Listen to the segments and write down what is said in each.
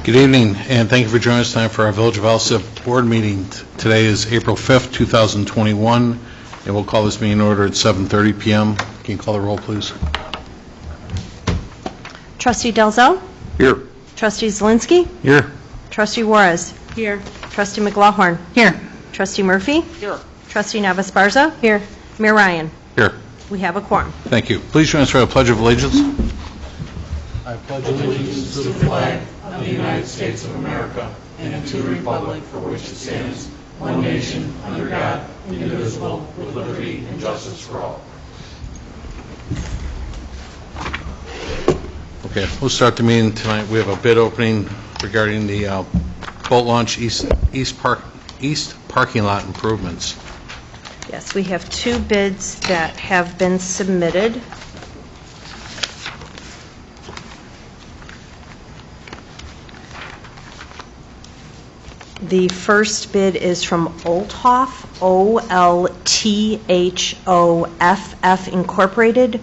Good evening, and thank you for joining us tonight for our Village of Alsip board meeting. Today is April 5th, 2021, and we'll call this meeting in order at 7:30 p.m. Can you call the roll, please? Trustee Delzo? Here. Trustee Zielinski? Here. Trustee Juarez? Here. Trustee McLaughlin? Here. Trustee Murphy? Here. Trustee Navis-Barza? Here. Mayor Ryan? Here. We have a quorum. Thank you. Please join us for a Pledge of Allegiance. I pledge allegiance to the flag of the United States of America and to the republic for which it stands, one nation, under God, indivisible, with liberty and justice for all. Okay, we'll start the meeting tonight. We have a bid opening regarding the boat launch east parking lot improvements. Yes, we have two bids that have been submitted. The first bid is from Olthoff, Olthoff Incorporated,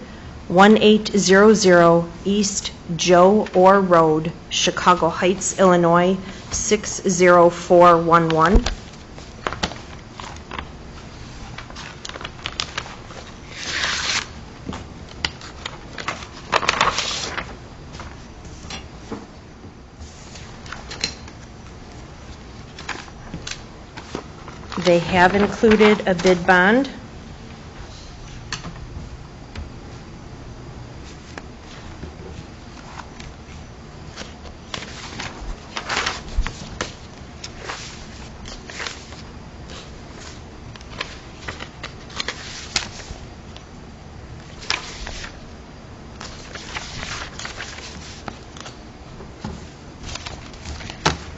1800 East Joe Orr Road, Chicago Heights, Illinois, 60411. They have included a bid bond.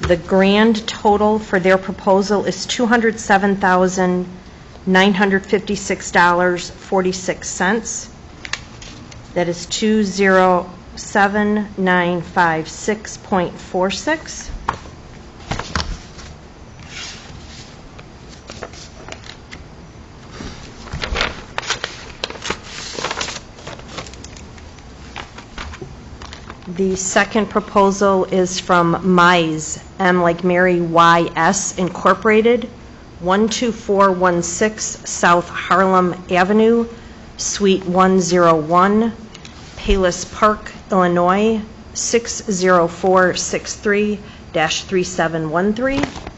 The grand total for their proposal is $207,956.46. That is 207,956.46. The second proposal is from MISE, M like Mary, Y-S, Incorporated, 12416 South Harlem Avenue, Suite 101, Palos Park, Illinois, 60463-3713.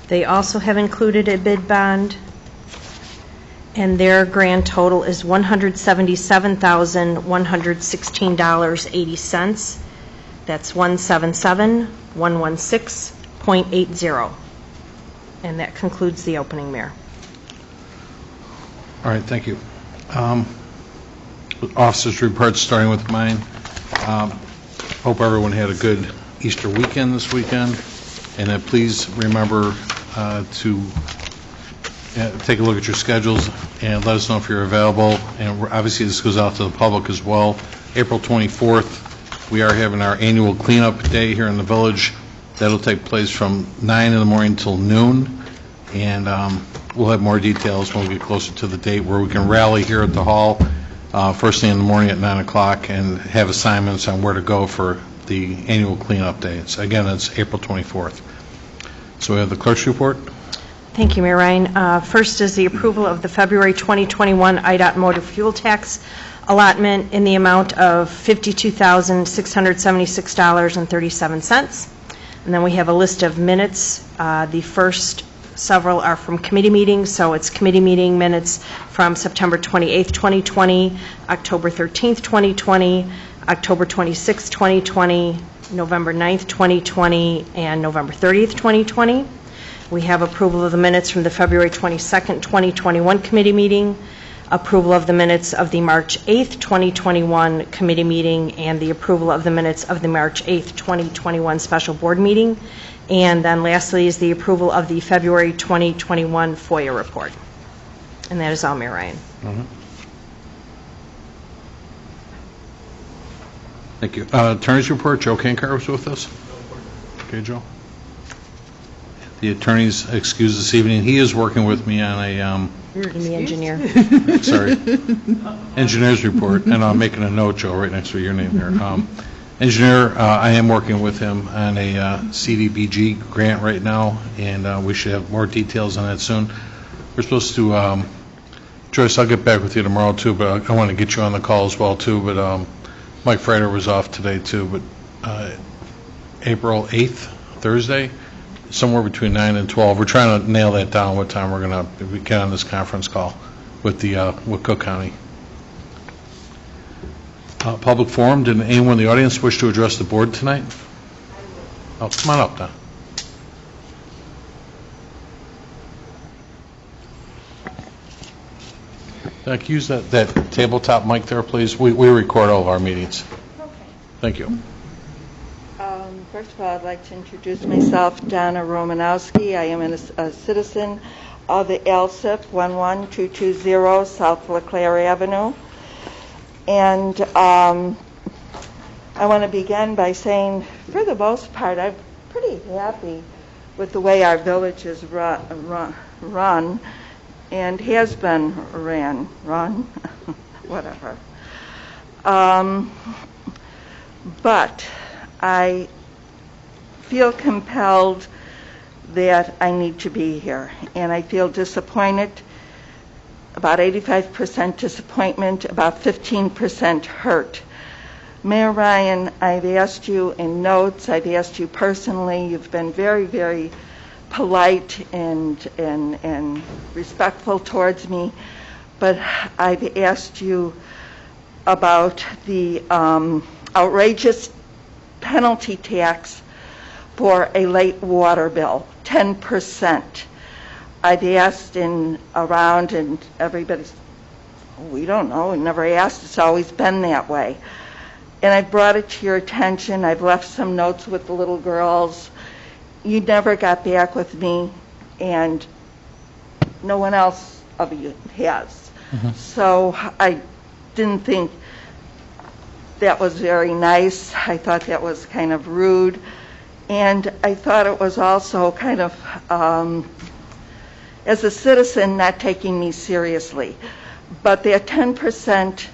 They also have included a bid bond, and their grand total is $177,116.80. That's 177,116.80. And that concludes the opening, Mayor. All right, thank you. Officers' reports, starting with mine. Hope everyone had a good Easter weekend this weekend, and please remember to take a look at your schedules and let us know if you're available. And obviously this goes out to the public as well. April 24th, we are having our annual cleanup day here in the village. That'll take place from 9 in the morning till noon, and we'll have more details when we get closer to the date where we can rally here at the hall first thing in the morning at 9 o'clock and have assignments on where to go for the annual cleanup day. Again, it's April 24th. So we have the clerk's report. Thank you, Mayor Ryan. First is the approval of the February 2021 IDOT motor fuel tax allotment in the amount of $52,676.37. And then we have a list of minutes. The first several are from committee meetings, so it's committee meeting minutes from September 28th, 2020, October 13th, 2020, October 26th, 2020, November 9th, 2020, and November 30th, 2020. We have approval of the minutes from the February 22nd, 2021 committee meeting, approval of the minutes of the March 8th, 2021 committee meeting, and the approval of the minutes of the March 8th, 2021 special board meeting. And then lastly is the approval of the February 2021 FOIA report. And that is all, Mayor Ryan. Thank you. Attorney's report, Joe Kankar was with us. Okay, Joe. The attorney's excused this evening. He is working with me on a, The engineer. sorry, engineer's report, and I'm making a note, Joe, right next to your name here. Engineer, I am working with him on a CDBG grant right now, and we should have more details on that soon. We're supposed to, Joyce, I'll get back with you tomorrow, too, but I want to get you on the call as well, too, but Mike Freider was off today, too, but April 8th, Thursday, somewhere between 9 and 12. We're trying to nail that down, what time we're going to get on this conference call with with Cook County. Public forum, did anyone in the audience wish to address the board tonight? Oh, come on up, Don. Can you use that tabletop mic there, please? We record all of our meetings. Okay. Thank you. First of all, I'd like to introduce myself, Donna Romanowski. I am a citizen of the Alsip, 11220 South LeClaire Avenue. And I want to begin by saying, for the most part, I'm pretty happy with the way our village is run and has been run, whatever. But I feel compelled that I need to be here, and I feel disappointed, about 85% disappointment, about 15% hurt. Mayor Ryan, I've asked you in notes, I've asked you personally, you've been very, very polite and respectful towards me, but I've asked you about the outrageous penalty tax for a late water bill, 10%. I've asked around, and everybody's, we don't know, we never asked, it's always been that way. And I brought it to your attention. I've left some notes with the little girls. You never got back with me, and no one else of you has. So I didn't think that was very nice. I thought that was kind of rude. And I thought it was also kind of, as a citizen, not taking me seriously. But that 10%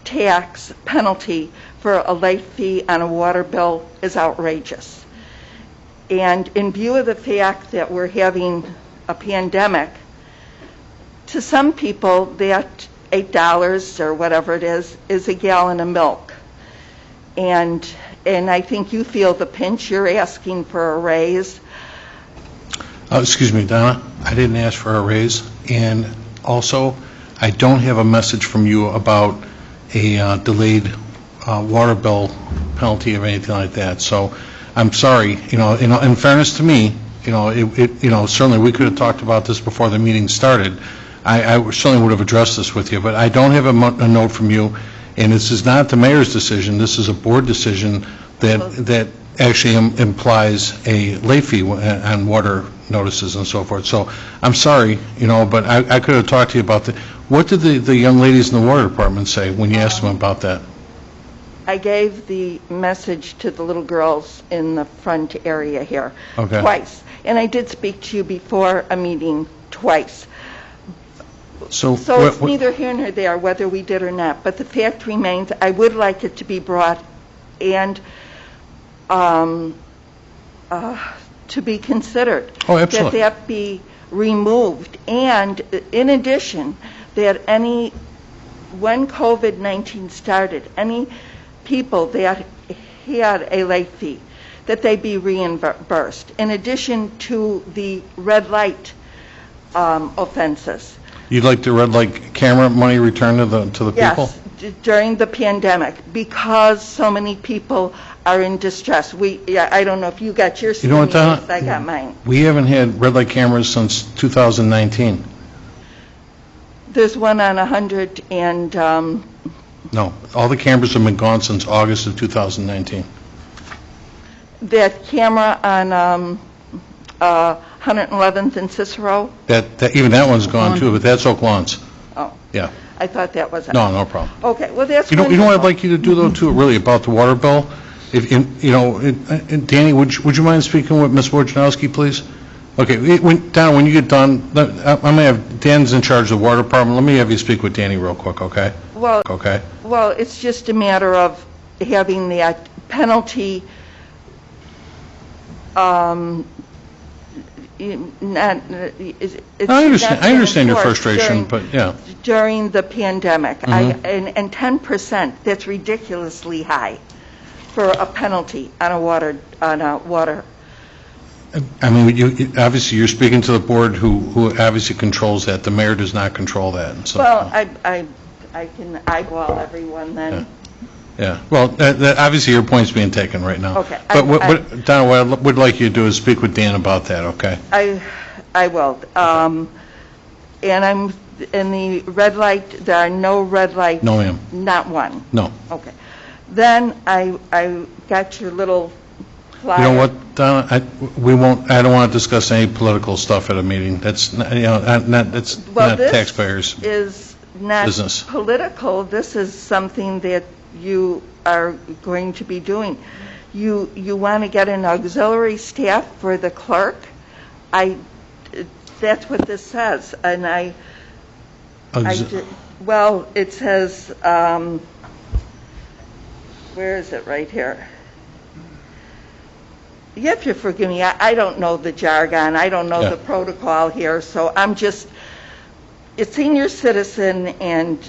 tax penalty for a late fee on a water bill is outrageous. And in view of the fact that we're having a pandemic, to some people that $8 or whatever it is a gallon of milk. And I think you feel the pinch. You're asking for a raise. Excuse me, Donna, I didn't ask for a raise, and also, I don't have a message from you about a delayed water bill penalty or anything like that. So, I'm sorry. In fairness to me, certainly we could have talked about this before the meeting started. I certainly would have addressed this with you, but I don't have a note from you, and this is not the mayor's decision. This is a board decision that actually implies a late fee on water notices and so forth. So I'm sorry, but I could have talked to you about that. What did the young ladies in the water department say when you asked them about that? I gave the message to the little girls in the front area here twice. And I did speak to you before a meeting twice. So it's neither here nor there whether we did or not. But the fact remains, I would like it to be brought and to be considered. Oh, absolutely. That be removed. And in addition, that when COVID-19 started, any people that had a late fee, that they be reimbursed, in addition to the red light offenses. You'd like the red light camera money returned to the people? Yes, during the pandemic, because so many people are in distress. I don't know if you got your stimulus, I got mine. We haven't had red light cameras since 2019. There's one on 100 and... No, all the cameras have been gone since August of 2019. That camera on 111th and Cicero? Even that one's gone too, but that's Oak Lawns. Oh, Yeah. I thought that was it. No problem. Okay, well, that's You know what I'd wonderful. like you to do, though, too, really, about the water bill? And Danny, would you mind speaking with Ms. Wojciechowski, please? Okay, Donna, when you get done, I'm going to have, Dan's in charge of the water department. Let me have you speak with Danny real quick, okay? Well, Okay? well, it's just a matter of having that penalty, not, it's I not understand your enforced frustration, but, yeah. during the pandemic. Mhm. And 10%, that's ridiculously high for a penalty on a water. I mean, obviously, you're speaking to the board who obviously controls that. The mayor does not control that, and so. Well, I can eyeball everyone then. Yeah, well, obviously, your point's being taken right now. Okay, But, Donna, what I would like you to do is speak with Dan about that, okay? I will. And I'm, in the red light, there are no red lights? No, ma'am. Not one? No. Okay. Then I got your little flyer. You know what, Donna, I don't want to discuss any political stuff at a meeting. That's, that's not taxpayers' Well, this is not business. political. This is something that you are going to be doing. You want to get an auxiliary staff for the clerk? That's what this says, and well, it says, where is it? Right here. You have to forgive me. I don't know the jargon. I don't know the protocol here, so I'm just a senior citizen and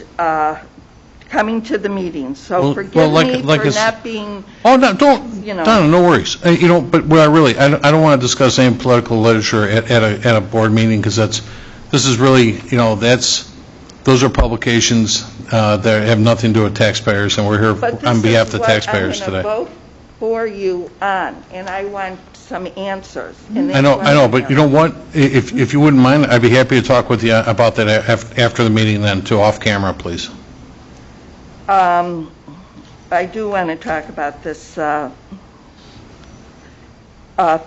coming to the meeting. So forgive me for not being. Oh, no, don't. Donna, no worries. But what I don't want to discuss any political literature at a board meeting, because this is really, those are publications that have nothing to do with taxpayers, and we're here on behalf of the taxpayers today. I'm going to vote for you on, and I want some answers. I know, but you know what? If you wouldn't mind, I'd be happy to talk with you about that after the meeting then, too, off camera, please. I do want to talk about this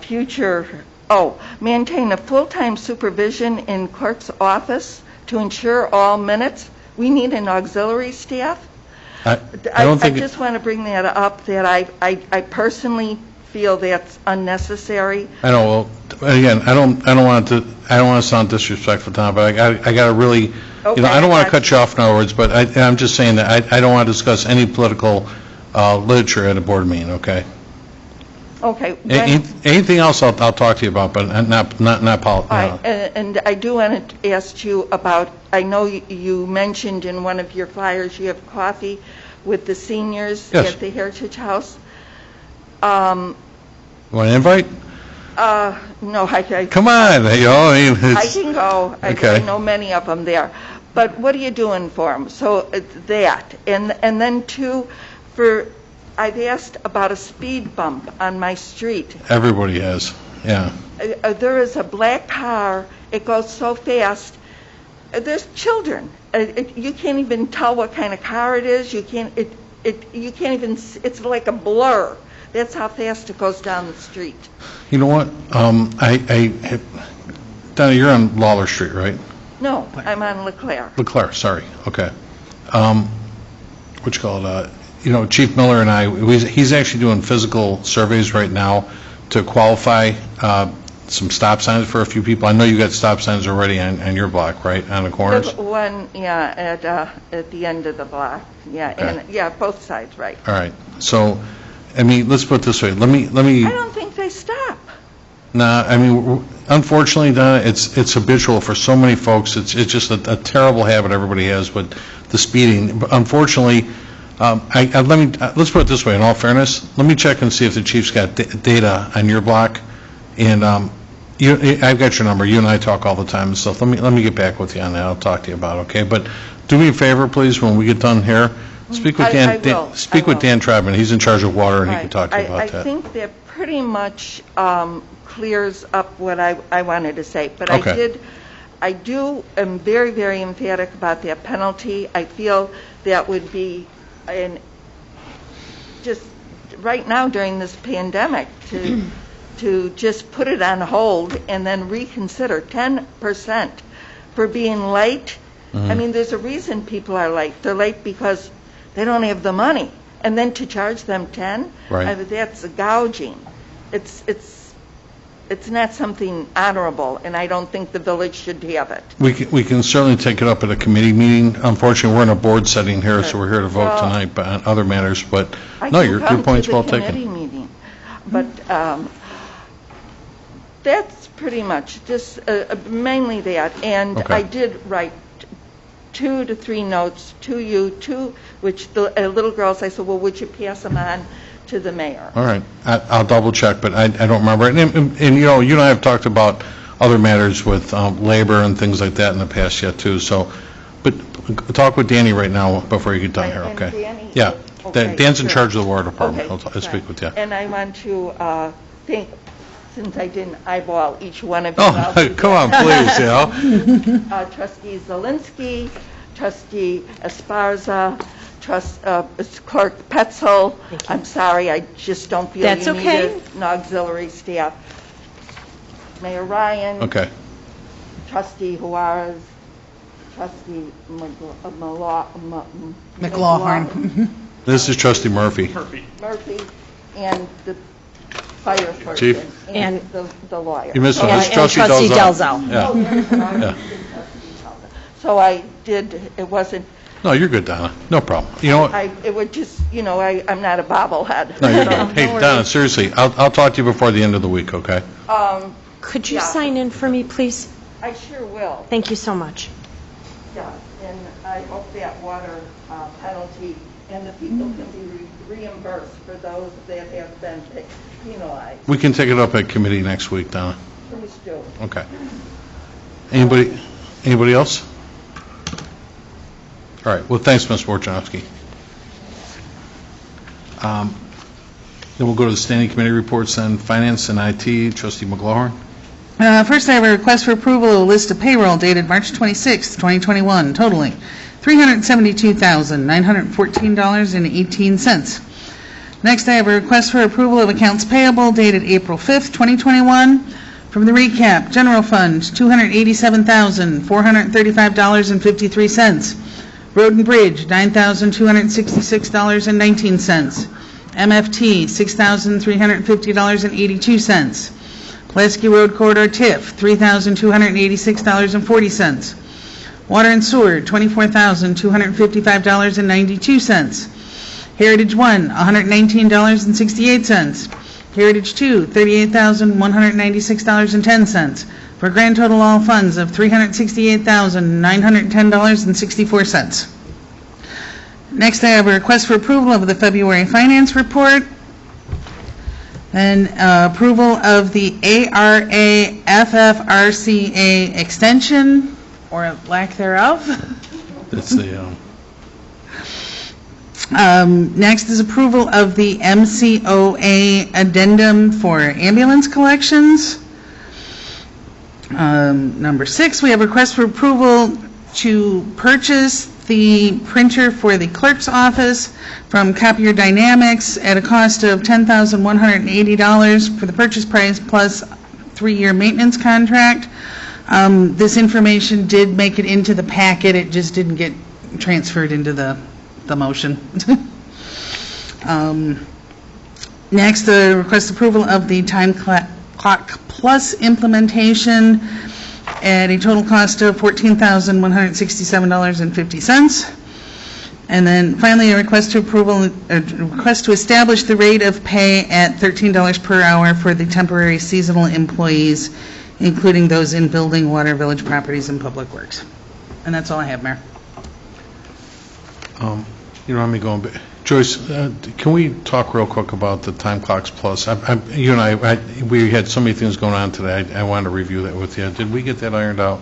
future, maintain a full-time supervision in clerk's office to ensure all minutes. We need an auxiliary staff. I don't think. I just want to bring that up, that I personally feel that's unnecessary. I know. Well, again, I don't want to sound disrespectful, Tom, but I got to really, Okay, I don't want to cut you off in other words, but I'm just saying that I don't want to discuss any political literature at a board meeting. Okay. Okay. Anything else I'll talk to you about, but not politics. And I do want to ask you about, I know you mentioned in one of your flyers you have coffee with the seniors at the Heritage House. You want an invite? No, I come on, I can go. Okay. I know many of them there. But what are you doing for them? So that, and then too, I've asked about a speed bump on my street. Everybody has, yeah. There is a black car. It goes so fast. There's children. You can't even tell what kind of car it is. You can't even. It's like a blur. That's how fast it goes down the street. You know what? Donna, you're on Lawler Street, right? No, I'm on LeClaire. LeClaire, sorry. Okay. What you call it? Chief Miller and he's actually doing physical surveys right now to qualify some stop signs for a few people. I know you got stop signs already on your block, right, on the corners? There's one, at the end of the block. Yeah, okay. And both sides, right. All right. So, let's put it this way. Let me. I don't think they stop. Nah, unfortunately, Donna, it's habitual for so many folks. It's just a terrible habit everybody has with the speeding. But unfortunately, let's put it this way. In all fairness, let me check and see if the chief's got data on your block. And I've got your number. You and I talk all the time and stuff. Let me get back with you on that. I'll talk to you about it. Okay, but do me a favor, please, when we get done here. Speak with Dan. With Dan Tribman. He's in charge of water, and he can talk to you about that. I think that pretty much clears up what I wanted to say. But okay. I am very, very emphatic about that penalty. I feel that would be, just right now during this pandemic, to to just put it on hold and then reconsider 10% for being late. I mean, there's a reason people are late. They're late because they don't have the money. And then to charge them 10, Right. I mean, that's gouging. It's not something honorable, and I don't think the village should have it. We can certainly take it up at a committee meeting. Unfortunately, we're in a board setting here, so we're here to vote Well, tonight, but on other matters, but, I no, can your come point's to well the taken. committee meeting, but that's pretty much just mainly that. And Okay. I did write 2 to 3 notes to you, which the little girls, I said, well, would you pass them on to the mayor? All right. I'll double check, but I don't remember. And, you know, you and I have talked about other matters with labor and things like that in the past yet, too, so, but talk with Danny right now before you get done here, And okay? Danny- Yeah. okay, Dan's in sure. charge of the water department. Okay, I'll speak with you. And I want to thank, since I didn't eyeball each one of you. I'll Oh, do come on, that. please, you know? Trustee Zelinski, Trustee Esparza, Clerk Petzel. I'm sorry, I just don't feel That's you okay. needed an auxiliary staff. Mayor Ryan. Okay. Trustee Juarez, Trustee McLaughlin. This is Trustee Murphy. Murphy, and the fire person. Chief. And the lawyer. You missed one. And It's Trustee Trustee Delzell. Delzell. Yeah. Oh, there's one. Yeah. So I did, it wasn't, No, you're good, Donna. No problem. You know what? it would just, I'm not a bobblehead. No, you're So, good. Hey, Donna, seriously, I'll talk to you before the end of the week, okay? Could you Yeah. sign in for me, please? I sure will, Thank you so much. yeah, and I hope that water penalty and the people can be reimbursed for those that have been penalized. We can take it up at committee next week, Donna. Please do. Okay. Anybody else? All right, well, thanks, Ms. Wojciechowski. Then we'll go to the standing committee reports on finance and IT. Trustee McLaughlin. First, I have a request for approval of a list of payroll dated March 26, 2021, totaling $372,914.18. Next, I have a request for approval of accounts payable dated April 5, 2021. From the recap, General Fund, $287,435.53. Road and Bridge, $9,266.19. MFT, $6,350.82. Pulaski Road Corridor TIF, $3,286.40. Water and Sewer, $24,255.92. Heritage 1, $119.68. Heritage 2, $38,196.10, for a grand total all funds of $368,910.64. Next, I have a request for approval of the February finance report and approval of the ARA FFRCA extension, or lack thereof. That's the, Next is approval of the MCOA addendum for ambulance collections. Number 6, we have a request for approval to purchase the printer for the clerk's office from Copier Dynamics at a cost of $10,180 for the purchase price plus 3-year maintenance contract. This information did make it into the packet, it just didn't get transferred into the motion. Next, the request approval of the Time Clock Plus implementation at a total cost of $14,167.50. And then finally, a request to establish the rate of pay at $13 per hour for the temporary seasonal employees, including those in building, water, village properties, and public works. And that's all I have, Mayor. you don't have me going, but Joyce, can we talk real quick about the Time Clocks Plus? You and I, we had so many things going on today. I wanted to review that with you. Did we get that ironed out?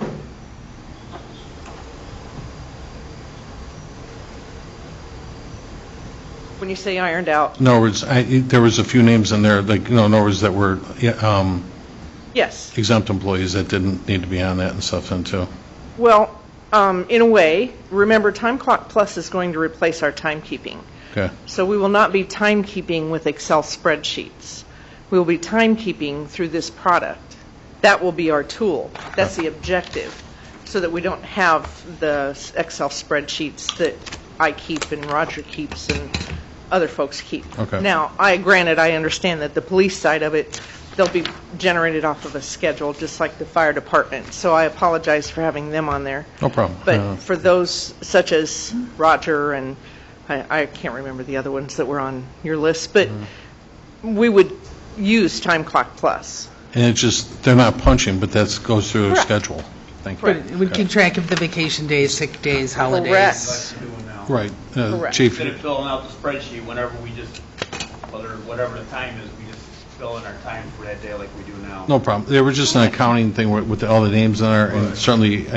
When you say ironed out? In other words, there was a few names in there, like, in other words, that were Yes. exempt employees that didn't need to be on that and stuff then too. Well, in a way, remember, Time Clock Plus is going to replace our timekeeping. Okay. So we will not be timekeeping with Excel spreadsheets. we will be timekeeping through this product. That will be our tool. That's the objective, so that we don't have the Excel spreadsheets that I keep and Roger keeps and other folks keep. Okay. Now, granted, I understand that the police side of it, they'll be generated off of a schedule, just like the fire department. So I apologize for having them on there. No problem. But for those such as Roger and I can't remember the other ones that were on your list, but we would use Time Clock Plus. And it's just, they're not punching, but that goes through their Correct. schedule. Thank you. Correct. It would keep track of the vacation days, sick days, holidays. Correct. doing now. Right. Correct. Chief, Instead of filling out the spreadsheet whenever we just, whatever the time is, we just fill in our time for that day like we do now. no problem. There was just an accounting thing with all the names on there, and Right. certainly,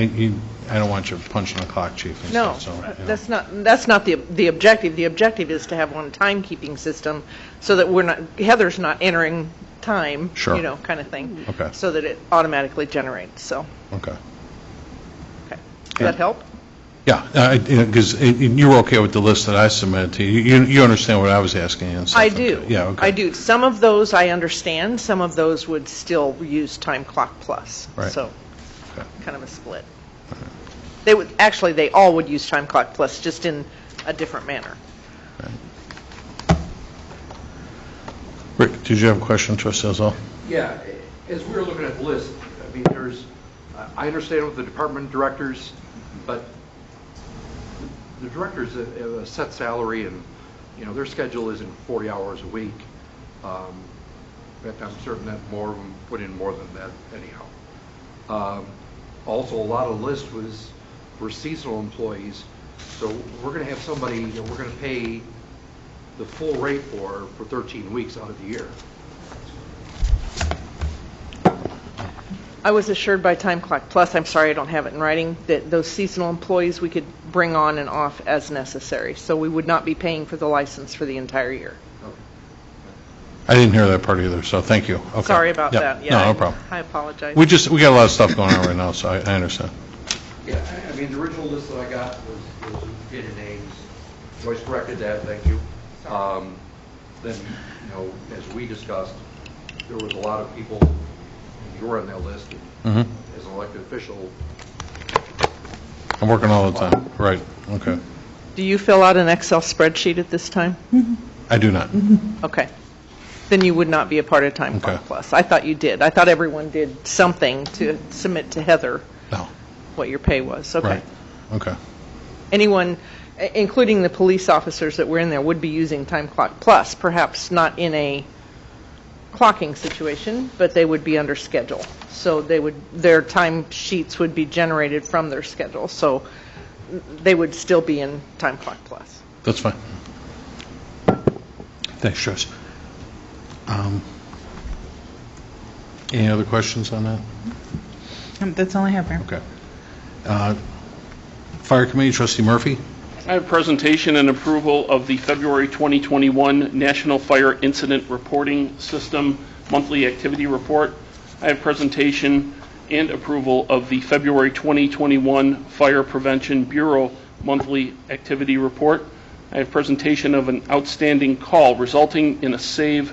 I don't want you punching the clock, Chief, and No, stuff, so, you know. that's not the objective. The objective is to have one timekeeping system so that Heather's not entering time, Sure. kind of thing. Okay. So that it automatically generates, so, Okay. okay. Does that help? Yeah, because you were okay with the list that I submitted to you. You understand what I was asking and stuff. I do. Yeah, okay. I do. Some of those I understand, some of those would still use Time Clock Plus. Right. So, Okay. kind of a split. They all would use Time Clock Plus, just in a different manner. Rick, did you have a question, Trustee Elzel? Yeah, as we were looking at the list, I mean, I understand with the department directors, but the directors have a set salary and, their schedule isn't 40 hours a week. In fact, I'm certain that more of them put in more than that anyhow. Also, a lot of the list was for seasonal employees, so we're going to have somebody that we're going to pay the full rate for 13 weeks out of the year. I was assured by Time Clock Plus, I'm sorry I don't have it in writing, that those seasonal employees we could bring on and off as necessary. So we would not be paying for the license for the entire year. I didn't hear that part either, so thank you. Okay. Sorry about Yep. that. Yeah, No, no problem. I apologize. We got a lot of stuff going on right now, so I understand. Yeah, I mean, the original list that I got was duplicate names. Joyce corrected that, thank you. Then, as we discussed, there was a lot of people, and you were on that list, and as an elected official. I'm working all the time. Right, okay. Do you fill out an Excel spreadsheet at this time? I do not. Okay. Then you would not be a part of Time Clock Okay. Plus. I thought you did. I thought everyone did something to submit to Heather No. what your pay was. Okay. Right, okay. Anyone, including the police officers that were in there, would be using Time Clock Plus, perhaps not in a clocking situation, but they would be under schedule. So their time sheets would be generated from their schedule. So they would still be in Time Clock Plus. That's fine. Thanks, Joyce. Any other questions on that? That's all I have, Mayor. Okay. Fire Committee, Trustee Murphy? I have presentation and approval of the February 2021 National Fire Incident Reporting System Monthly Activity Report. I have presentation and approval of the February 2021 Fire Prevention Bureau Monthly Activity Report. I have presentation of an outstanding call resulting in a save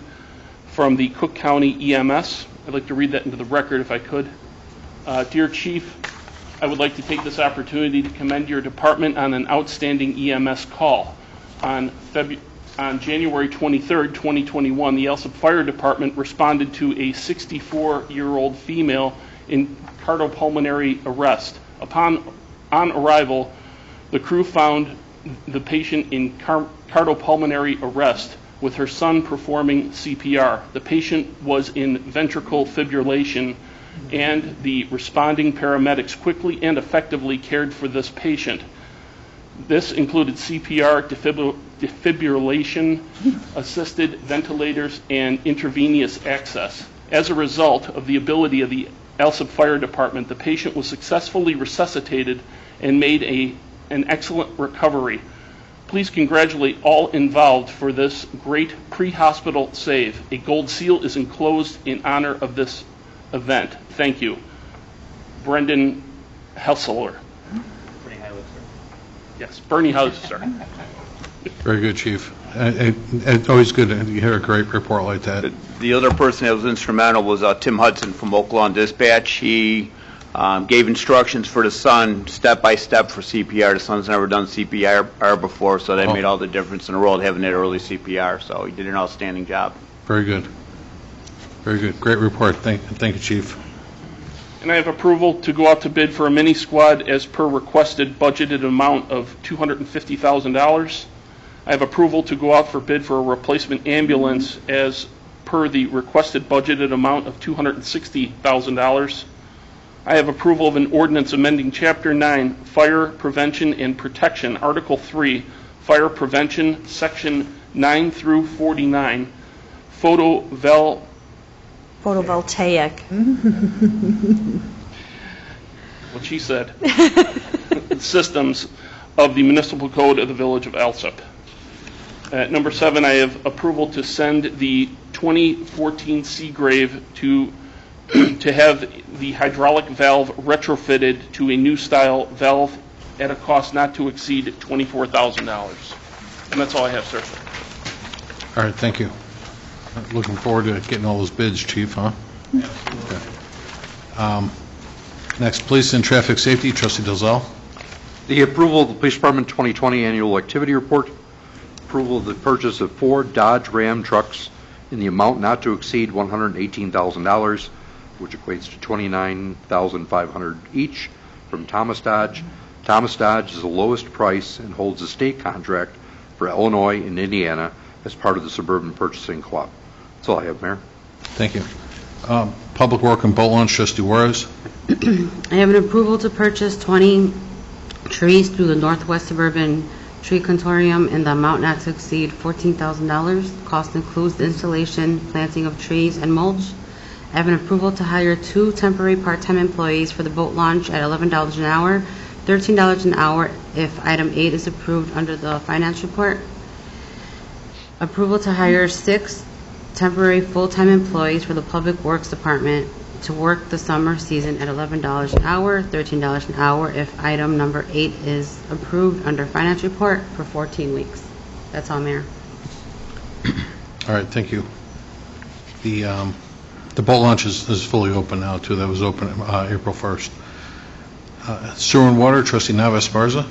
from the Cook County EMS. I'd like to read that into the record if I could. Dear Chief, I would like to take this opportunity to commend your department on an outstanding EMS call. On January 23rd, 2021, the Alsip Fire Department responded to a 64-year-old female in cardiopulmonary arrest. On arrival, the crew found the patient in cardiopulmonary arrest with her son performing CPR. The patient was in ventricular fibrillation, and the responding paramedics quickly and effectively cared for this patient. This included CPR, defibrillation, assisted ventilators, and intravenous access. As a result of the ability of the Alsip Fire Department, the patient was successfully resuscitated and made an excellent recovery. Please congratulate all involved for this great pre-hospital save. A gold seal is enclosed in honor of this event. Thank you. Brendan Hesseler. Pretty highly, sir. Yes, Bernie Hauser. Very good, Chief. It's always good to hear a great report like that. The other person that was instrumental was Tim Hudson from Oak Lawn Dispatch. He gave instructions for the son, step by step, for CPR. The son's never done CPR before, so that made all the difference in the world, having that early CPR. So he did an outstanding job. Very good. Very good. Great report. Thank you, Chief. And I have approval to go out to bid for a mini squad as per requested budgeted amount of $250,000. I have approval to go out for bid for a replacement ambulance as per the requested budgeted amount of $260,000. I have approval of an ordinance amending Chapter 9, Fire Prevention and Protection, Article 3, Fire Prevention, Section 9 through 49, Photovoltaic. what she said, systems of the municipal code of the Village of Alsip. At number 7, I have approval to send the 2014 Seagrave to have the hydraulic valve retrofitted to a new style valve at a cost not to exceed $24,000. And that's all I have, sir. All right, thank you. Looking forward to getting all those bids, Chief, huh? Okay. Next, Police and Traffic Safety, Trustee Dalzell. The approval of the Police Department 2020 Annual Activity Report, approval of the purchase of 4 Dodge Ram trucks in the amount not to exceed $118,000, which equates to $29,500 each, from Thomas Dodge. Thomas Dodge is the lowest price and holds a state contract for Illinois and Indiana as part of the Suburban Purchasing Club. That's all I have, Mayor. Thank you. Public Work and Boat Launch, Trustee Juarez. I have an approval to purchase 20 trees through the Northwest Suburban Tree Consortium in the amount not to exceed $14,000. Cost includes the installation, planting of trees, and mulch. I have an approval to hire 2 temporary part-time employees for the boat launch at $11 an hour, $13 an hour if item 8 is approved under the finance report. Approval to hire 6 temporary full-time employees for the Public Works Department to work the summer season at $11 an hour, $13 an hour if item number 8 is approved under finance report for 14 weeks. That's all, Mayor. All right, thank you. The boat launch is fully open now, too. That was open April 1st. Sewer and Water, Trustee Navas Barza.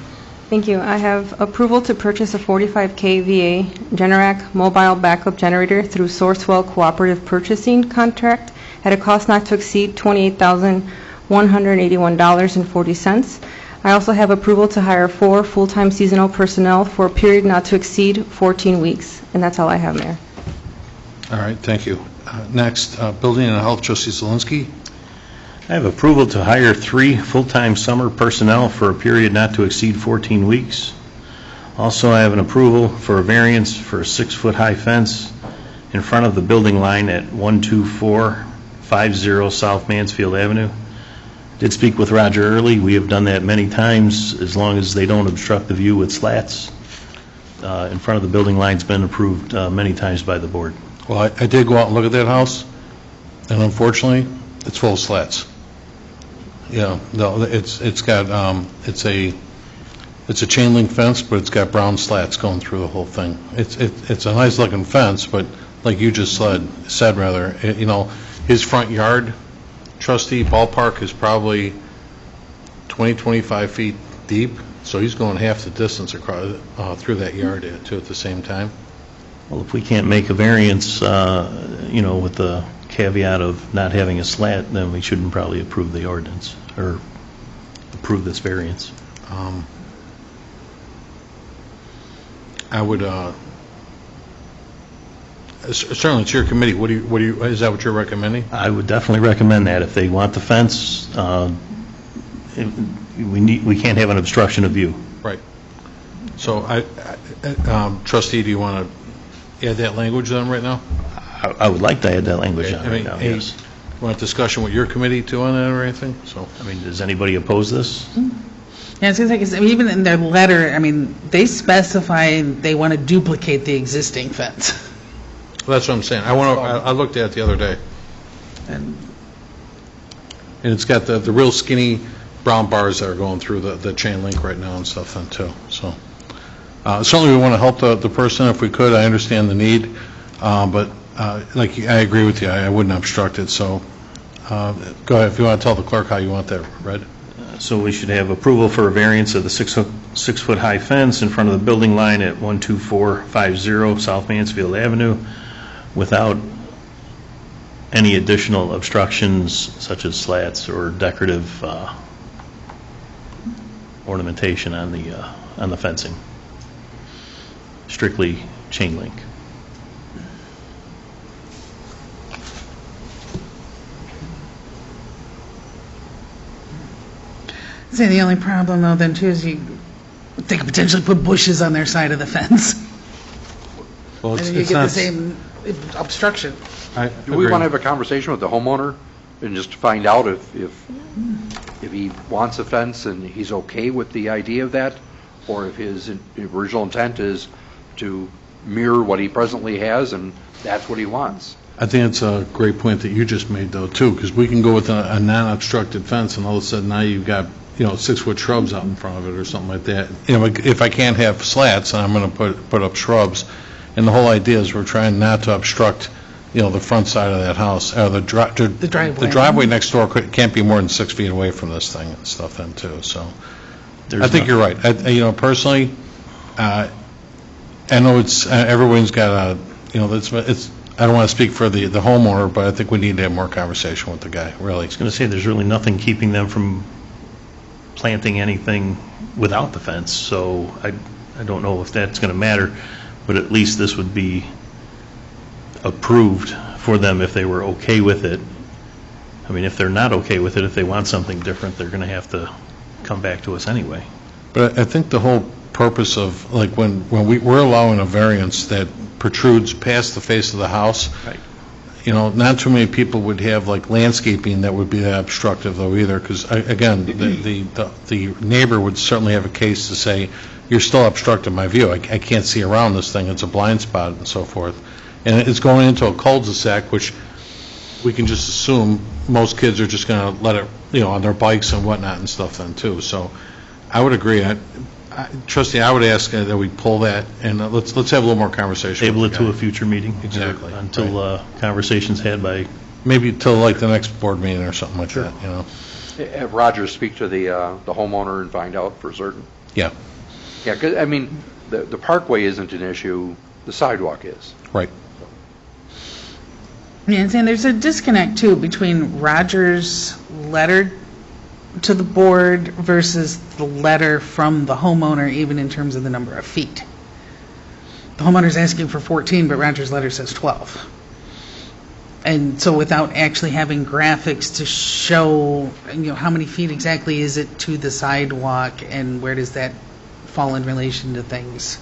Thank you. I have approval to purchase a 45 kVA Generac mobile backup generator through Sourcewell Cooperative Purchasing Contract at a cost not to exceed $28,181.40. I also have approval to hire 4 full-time seasonal personnel for a period not to exceed 14 weeks. And that's all I have, Mayor. All right, thank you. Next, Building and Health, Trustee Zelinski. I have approval to hire 3 full-time summer personnel for a period not to exceed 14 weeks. Also, I have an approval for a variance for a 6-foot-high fence in front of the building line at 12450 South Mansfield Avenue. Did speak with Roger early. We have done that many times, as long as they don't obstruct the view with slats. In front of the building line's been approved many times by the board. Well, I did go out and look at that house, and unfortunately, it's full of slats. Yeah, no, it's got it's a chain link fence, but it's got brown slats going through the whole thing. It's a nice looking fence, but like you just said, you know, his front yard, Trustee, ballpark is probably 20-25 feet deep, so he's going half the distance across through that yard too at the same time. Well, if we can't make a variance, you know, with the caveat of not having a slat, then we shouldn't probably approve the ordinance or approve this variance. I would certainly it's your committee. What do you is that what you're recommending? I would definitely recommend that. If they want the fence, we can't have an obstruction of view. Right. So Trustee, do you want to add that language then right now? I would like to add that language on right now, yes. You want a discussion with your committee too on that or anything? So, I mean, does anybody oppose this? Yeah, it seems like even in their letter, I mean, they specify they want to duplicate the existing fence. Well, that's what I'm saying. I looked at it the other day, and it's got the real skinny brown bars that are going through the chain link right now and stuff then too. So, Certainly, we want to help the person if we could. I understand the need, but like, I agree with you. I wouldn't obstruct it, so go ahead. If you want to tell the clerk how you want that read. So we should have approval for a variance of the 6-foot-high fence in front of the building line at 12450 South Mansfield Avenue without any additional obstructions such as slats or decorative ornamentation on the fencing. Strictly chain link. See, the only problem though then too is they could potentially put bushes on their side of the fence. Well, And then you get the same obstruction. Do we want to have a conversation with the homeowner and just find out if he wants a fence and he's okay with the idea of that, or if his original intent is to mirror what he presently has and that's what he wants? I think it's a great point that you just made, though, too, because we can go with a non-obstructed fence, and all of a sudden now you've got 6-foot shrubs out in front of it or something like that. If I can't have slats, I'm going to put up shrubs. And the whole idea is we're trying not to obstruct, the front side of that house. The driveway. The driveway next door can't be more than 6 feet away from this thing and stuff then, too. So I think you're right. Personally, I know it's everyone's got it's. I don't want to speak for the homeowner, but I think we need to have more conversation with the guy, really. I was going to say, there's really nothing keeping them from planting anything without the fence, so I don't know if that's going to matter, but at least this would be approved for them if they were okay with it. I mean, if they're not okay with it, if they want something different, they're going to have to come back to us anyway. But I think the whole purpose of, like, when we're allowing a variance that protrudes past the face of the house, right. Not too many people would have, like, landscaping that would be that obstructive, though, either, because, again, the neighbor would certainly have a case to say, you're still obstructing my view. I can't see around this thing. It's a blind spot and so forth. And it's going into a cul-de-sac, which we can just assume most kids are just going to let it, on their bikes and whatnot and stuff then, too. So I would agree. Trustee, I would ask that we pull that, and let's have a little more conversation. Table it to a future meeting. Exactly. Until conversations had by... Maybe till, like, the next board meeting or something like that, Have Roger speak to the homeowner and find out for certain? Yeah. Yeah, because, I mean, the parkway isn't an issue, the sidewalk is. Right. Yeah, and there's a disconnect too between Roger's letter to the board versus the letter from the homeowner, even in terms of the number of feet. The homeowner's asking for 14, but Roger's letter says 12. And so without actually having graphics to show, how many feet exactly is it to the sidewalk and where does that fall in relation to things,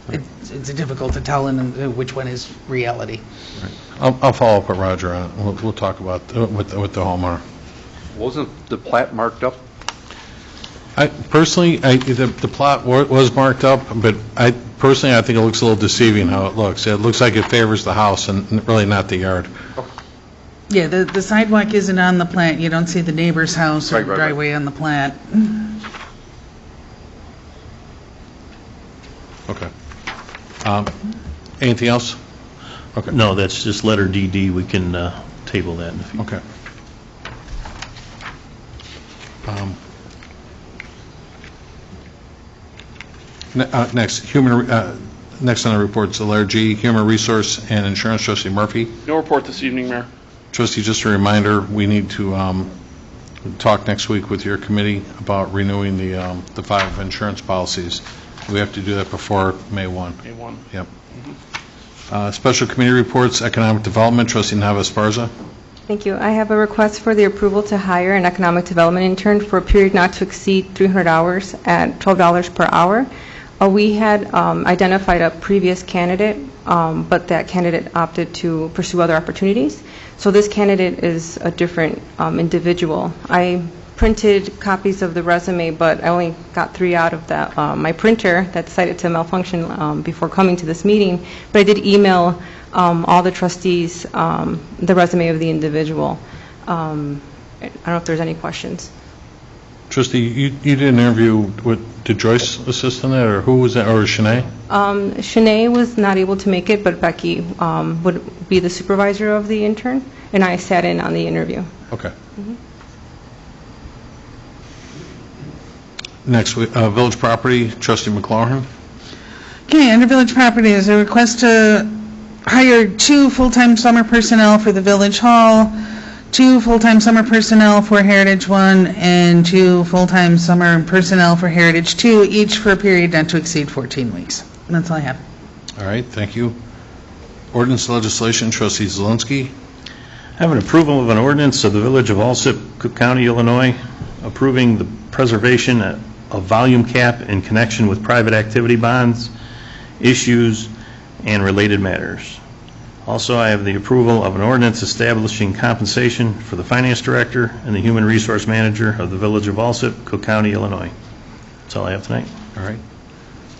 it's difficult to tell which one is reality. Right. I'll follow up with Roger on it. We'll talk about with the homeowner. Wasn't the plat marked up? Personally, the plot was marked up, but I think it looks a little deceiving how it looks. It looks like it favors the house and really not the yard. Yeah, the sidewalk isn't on the plat. You don't see the neighbor's house or Right. driveway on the plat. Okay. Anything else? Okay. No, that's just letter DD. We can table that in the future. Okay. Next on the report is the letter G, Human Resource and Insurance, Trustee Murphy. No report this evening, Mayor. Trustee, just a reminder, we need to talk next week with your committee about renewing the 5 insurance policies. We have to do that before May 1. May 1. Yep. Special committee reports, Economic Development, Trustee Nava-Esparza. Thank you. I have a request for the approval to hire an economic development intern for a period not to exceed 300 hours at $12 per hour. We had identified a previous candidate, but that candidate opted to pursue other opportunities. So this candidate is a different individual. I printed copies of the resume, but I only got 3 out of that. My printer that decided to malfunction before coming to this meeting, but I did email all the trustees the resume of the individual. I don't know if there's any questions. Trustee, you did an interview did Joyce assist in that, or who was that, or Shanae? Shanae was not able to make it, but Becky would be the supervisor of the intern, and I sat in on the interview. Okay. Next, village property, Trustee McLaurin. Okay, under village property is a request to hire 2 full-time summer personnel for the village hall, 2 full-time summer personnel for Heritage 1, and 2 full-time summer personnel for Heritage 2, each for a period not to exceed 14 weeks. And that's all I have. All right, thank you. Ordinance legislation, Trustee Zelinski. I have an approval of an ordinance of the Village of Alsip, Cook County, Illinois, approving the preservation of volume cap in connection with private activity bonds, issues, and related matters. Also, I have the approval of an ordinance establishing compensation for the finance director and the human resource manager of the Village of Alsip, Cook County, Illinois. That's all I have tonight. All right,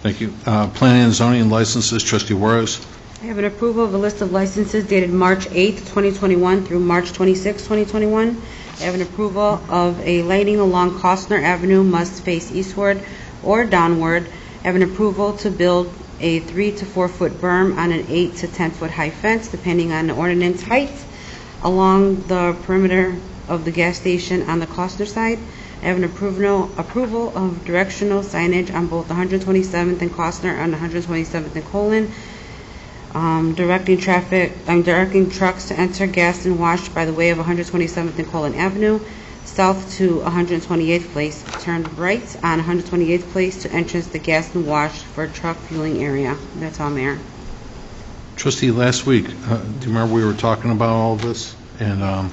thank you. Planning and zoning licenses, Trustee Juarez. I have an approval of a list of licenses dated March 8th, 2021 through March 26th, 2021. I have an approval of a lighting along Costner Avenue must face eastward or downward. I have an approval to build a 3 to 4 foot berm on an 8 to 10 foot high fence, depending on the ordinance height, along the perimeter of the gas station on the Costner side. I have an approval of directional signage on both 127th and Costner on 127th and Colon. Directing trucks to enter gas and wash by the way of 127th and Colon Avenue, south to 128th Place, turn right on 128th Place to entrance the gas and wash for truck fueling area. That's all, Mayor. Trustee, last week, do you remember we were talking about all of this? And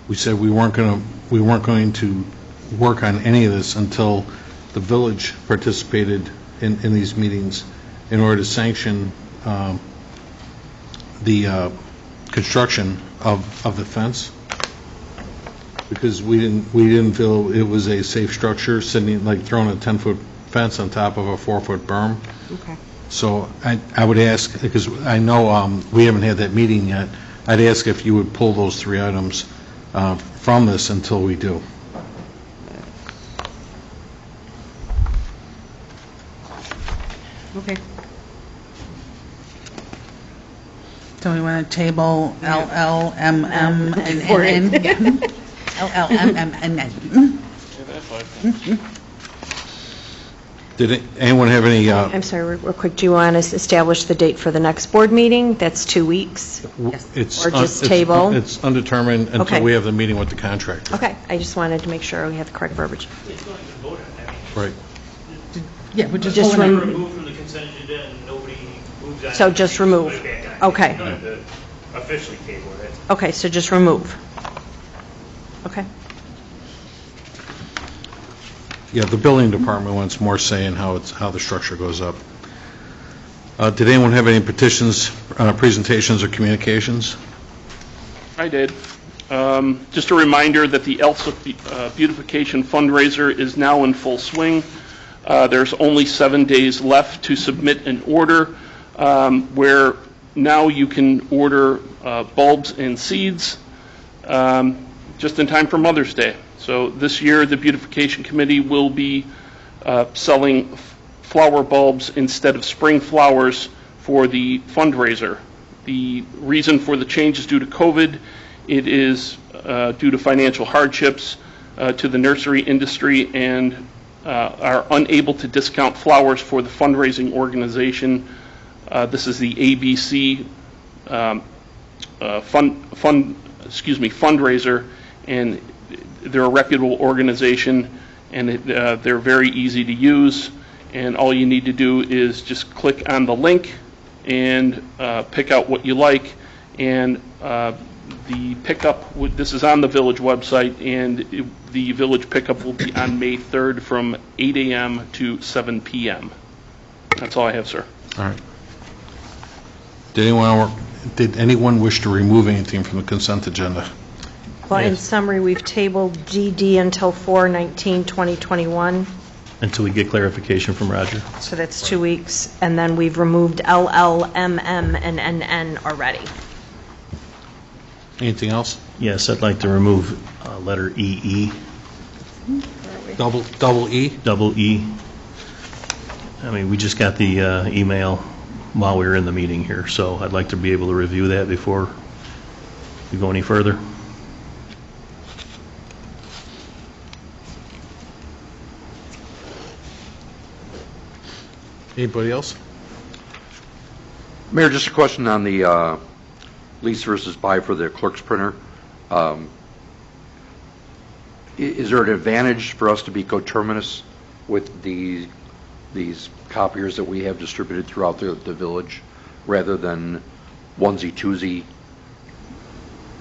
we said we weren't going to work on any of this until the village participated in these meetings in order to sanction the construction of the fence, because we didn't feel it was a safe structure, sitting like throwing a 10-foot fence on top of a 4-foot berm. Okay. So I would ask, because I know we haven't had that meeting yet, I'd ask if you would pull those 3 items from this until we do. Okay. So we want to table LL, MM, and NN. LL, MM, and NN. Did anyone have any? I'm sorry, real quick, do you want to establish the date for the next board meeting? That's 2 weeks? It's Or just table? It's undetermined until Okay. we have the meeting with the contractor. Okay, I just wanted to make sure we have the correct verbiage. Right. Yeah, we're just Just holding it. Removed from the consent agenda and nobody moves on. So just remove. Put it back on. Okay. You don't have to officially table it. Okay, so just remove. Okay. Yeah, the building department wants more say in how the structure goes up. Did anyone have any petitions, presentations, or communications? I did. Just a reminder that the Alsip beautification fundraiser is now in full swing. There's only 7 days left to submit an order, where now you can order bulbs and seeds just in time for Mother's Day. So this year, the beautification committee will be selling flower bulbs instead of spring flowers for the fundraiser. The reason for the change is due to COVID. It is due to financial hardships to the nursery industry, and are unable to discount flowers for the fundraising organization. This is the ABC fundraiser, and they're a reputable organization, and they're very easy to use. And all you need to do is just click on the link and pick out what you like. And the pickup, this is on the village website, and the village pickup will be on May 3rd from 8 a.m. to 7 p.m. That's all I have, sir. All right. Did anyone wish to remove anything from the consent agenda? Well, in Yes. summary, we've tabled DD until 4/19/2021, Until we get clarification from Roger. so that's 2 weeks, and then we've removed LL, MM, and NN already. Anything else? Yes, I'd like to remove letter EE. Where are we? Double E? Double E. I mean, we just got the email while we were in the meeting here, so I'd like to be able to review that before we go any further. Anybody else? Mayor, just a question on the lease versus buy for the clerk's printer. Is there an advantage for us to be coterminous with these copiers that we have distributed throughout the village, rather than onesie-twosie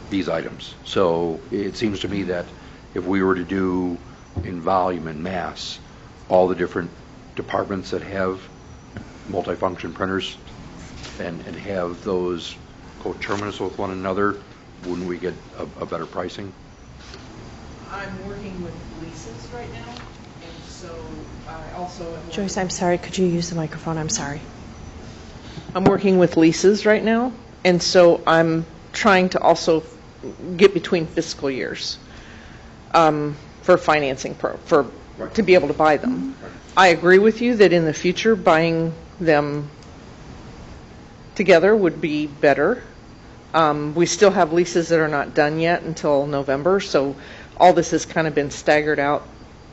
these items? So it seems to me that if we were to do in volume and mass all the different departments that have multifunction printers and have those coterminous with one another, wouldn't we get a better pricing? I'm working with leases right now, and so I also... Joyce, I'm sorry, could you use the microphone? I'm sorry. I'm working with leases right now, and so I'm trying to also get between fiscal years for financing, to be able to buy them. I agree with you that in the future, buying them together would be better. We still have leases that are not done yet until November, so all this has kind of been staggered out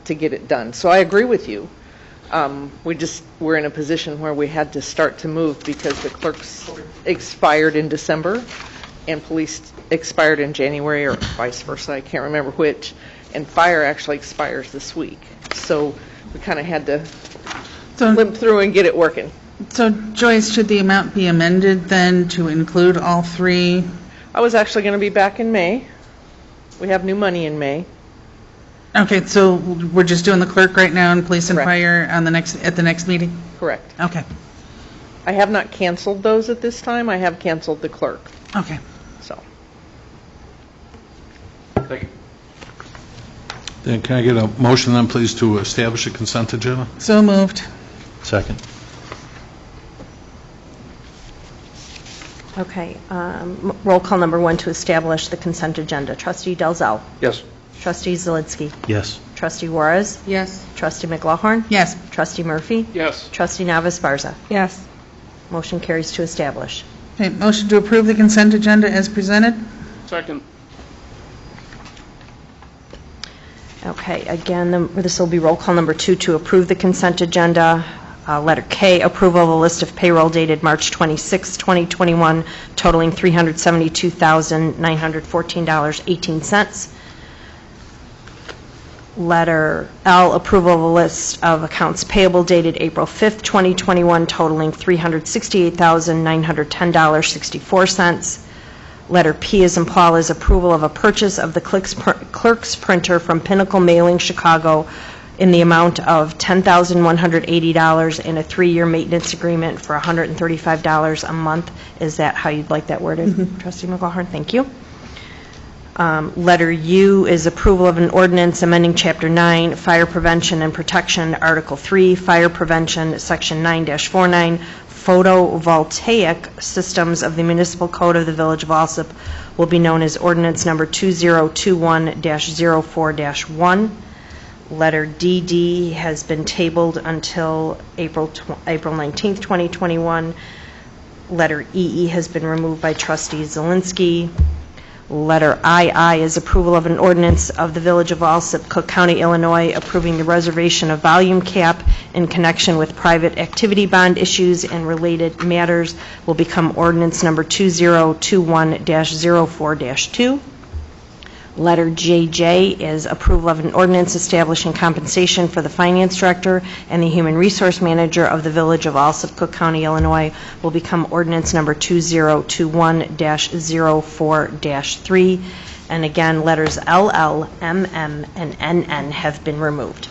to get it done. So I agree with you. We're in a position where we had to start to move because the clerks expired in December and police expired in January, or vice versa, I can't remember which, and fire actually expires this week. So we kind of had to limp through and get it working. So Joyce, should the amount be amended then to include all three? I was actually going to be back in May. We have new money in May. Okay, so we're just doing the clerk right now and police and Correct. fire on at the next meeting? Correct. Okay, I have not canceled those at this time. I have canceled the clerk. okay. So. Thank you. Then can I get a motion then, please, to establish a consent agenda? So moved. Second. Okay, roll call number 1 to establish the consent agenda. Trustee Dalzell. Yes. Trustee Zelinski. Yes. Trustee Juarez. Yes. Trustee McLaughlin. Yes. Trustee Murphy. Yes. Trustee Navas-Barza. Yes. Motion carries to establish. Okay, motion to approve the consent agenda as presented? Second. Okay, again, this will be roll call number 2 to approve the consent agenda. Letter K, approval of a list of payroll dated March 26, 2021, totaling $372,914.18. Letter L, approval of a list of accounts payable dated April 5, 2021, totaling $368,910.64. Letter P as in Paul is approval of a purchase of the clerk's printer from Pinnacle Mailing Chicago in the amount of $10,180 and a 3-year maintenance agreement for $135 a month. Is that how you'd like that worded, Trustee McLaughlin? Thank you. Letter U is approval of an ordinance amending Chapter 9, Fire Prevention and Protection, Article 3, Fire Prevention, Section 9-49, Photovoltaic Systems of the Municipal Code of the Village of Alsip, will be known as Ordinance Number 2021-04-1. Letter DD has been tabled until April 19th, 2021. Letter EE has been removed by Trustee Zelinski. Letter II is approval of an ordinance of the Village of Alsip, Cook County, Illinois, approving the reservation of volume cap in connection with private activity bond issues and related matters, will become ordinance number 2021-04-2. Letter JJ is approval of an ordinance establishing compensation for the finance director and the human resource manager of the Village of Alsip, Cook County, Illinois, will become ordinance number 2021-04-3. And again, letters LL, MM, and NN have been removed.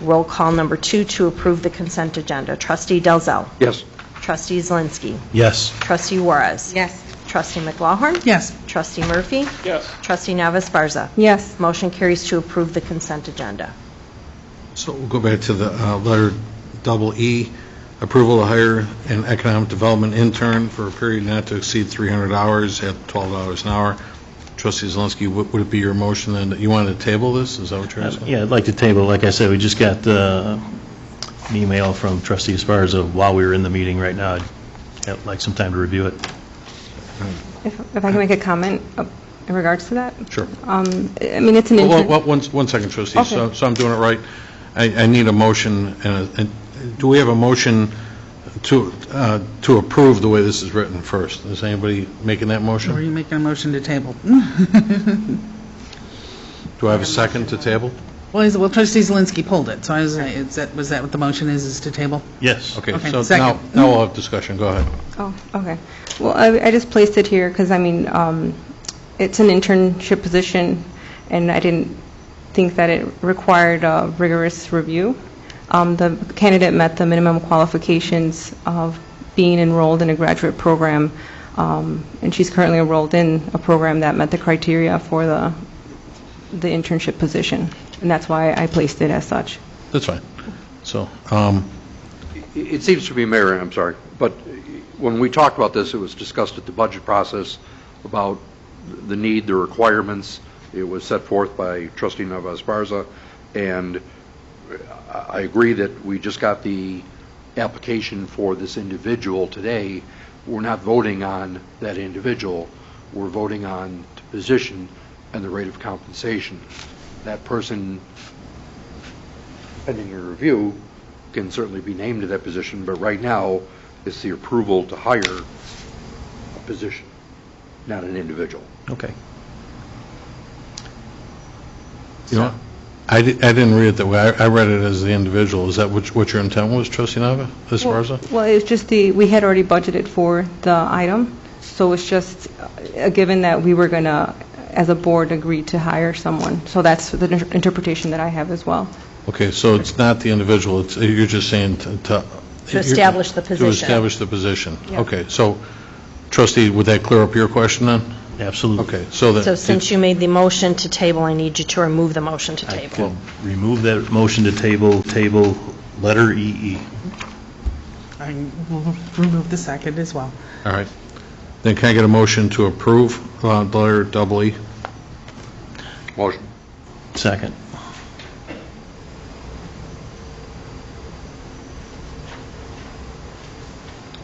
Roll call number 2 to approve the consent agenda. Trustee Dalzell. Yes. Trustee Zelinski. Yes. Trustee Juarez. Yes. Trustee McLaughlin. Yes. Trustee Murphy. Yes. Trustee Navas-Barza. Yes. Motion carries to approve the consent agenda. So we'll go back to the letter double E, approval to hire an economic development intern for a period not to exceed 300 hours at $12 an hour. Trustee Zelinski, would it be your motion then that you wanted to table this? Is that what you're asking? Yeah, I'd like to table, like I said, we just got an email from Trustee Esparza while we were in the meeting right now. I'd like some time to review it. If I can make a comment in regards to that? Sure. I mean, it's an One second, Trustee. Okay. So I'm doing it right. I need a motion, and do we have a motion to approve the way this is written first? Is anybody making that Or are motion? you making a motion to table? Do I have a second to table? Well, Trustee Zelinski pulled it, so was that what the motion is to table? Yes. Okay, Okay, so second. now we'll have discussion. Go ahead. Oh, okay. Well, I just placed it here because, I mean, it's an internship position, and I didn't think that it required a rigorous review. The candidate met the minimum qualifications of being enrolled in a graduate program, and she's currently enrolled in a program that met the criteria for the internship position, and that's why I placed it as such. That's fine. So, It seems to me, Mayor, I'm sorry, but when we talked about this, it was discussed at the budget process about the need, the requirements. It was set forth by Trustee Nava Esparza, and I agree that we just got the application for this individual today. We're not voting on that individual. We're voting on the position and the rate of compensation. That person, pending a review, can certainly be named to that position, but right now, it's the approval to hire a position, not an individual. Okay. you know, I didn't read it that way. I read it as the individual. Is that what your intent was, Trustee Nava, Esparza? Well, it's just we had already budgeted for the item, so it's just a given that we were going to, as a board, agree to hire someone. So that's the interpretation that I have as well. Okay, so it's not the individual, you're just saying To establish the position. To establish the position. Yeah. Okay, so Trustee, would that clear up your question then? Absolutely. Okay, so that... So since you made the motion to table, I need you to remove the motion to I table. can remove that motion to table letter EE. I will remove the second as well. All right. Then can I get a motion to approve letter double E? Motion. Second.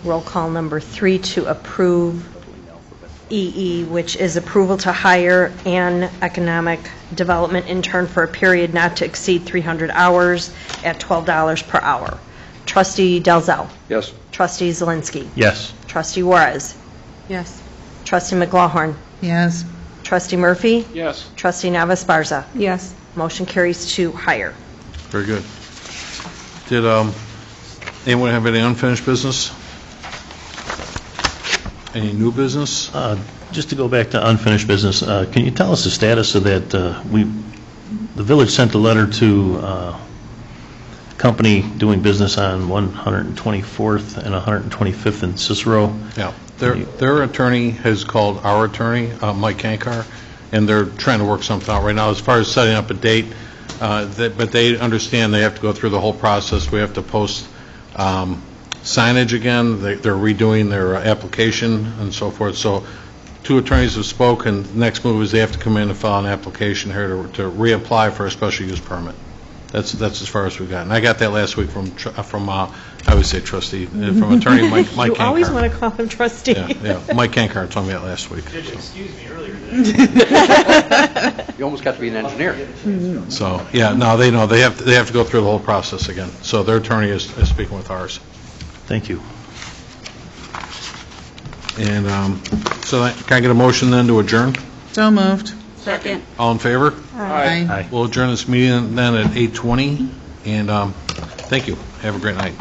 Roll call number 3 to approve EE, which is approval to hire an economic development intern for a period not to exceed 300 hours at $12 per hour. Trustee Dalzell. Yes. Trustee Zelinski. Yes. Trustee Juarez. Yes. Trustee McLaughlin. Yes. Trustee Murphy. Yes. Trustee Nava Esparza. Yes. Motion carries to hire. Very good. Did anyone have any unfinished business? Any new business? Just to go back to unfinished business, can you tell us the status of that? The village sent a letter to a company doing business on 124th and 125th in Cicero. Yeah. Their attorney has called our attorney, Mike Kankar, and they're trying to work something out right now as far as setting up a date. But they understand they have to go through the whole process. We have to post signage again. They're redoing their application and so forth. So 2 attorneys have spoken. The next move is they have to come in and file an application here to reapply for a special use permit. That's as far as we got. And I got that last week from I would say trustee, from attorney Mike Kankar. You always want to call him trustee. Yeah. Mike Kankar told me that last week. Did you excuse me earlier today? You almost got to be an engineer. So, yeah, no, they know. They have to go through the whole process again. So their attorney is speaking with ours. Thank you. And so can I get a motion then to adjourn? So moved. Second. All in favor? Aye. Aye. We'll adjourn this meeting then at 8:20. And thank you. Have a great night.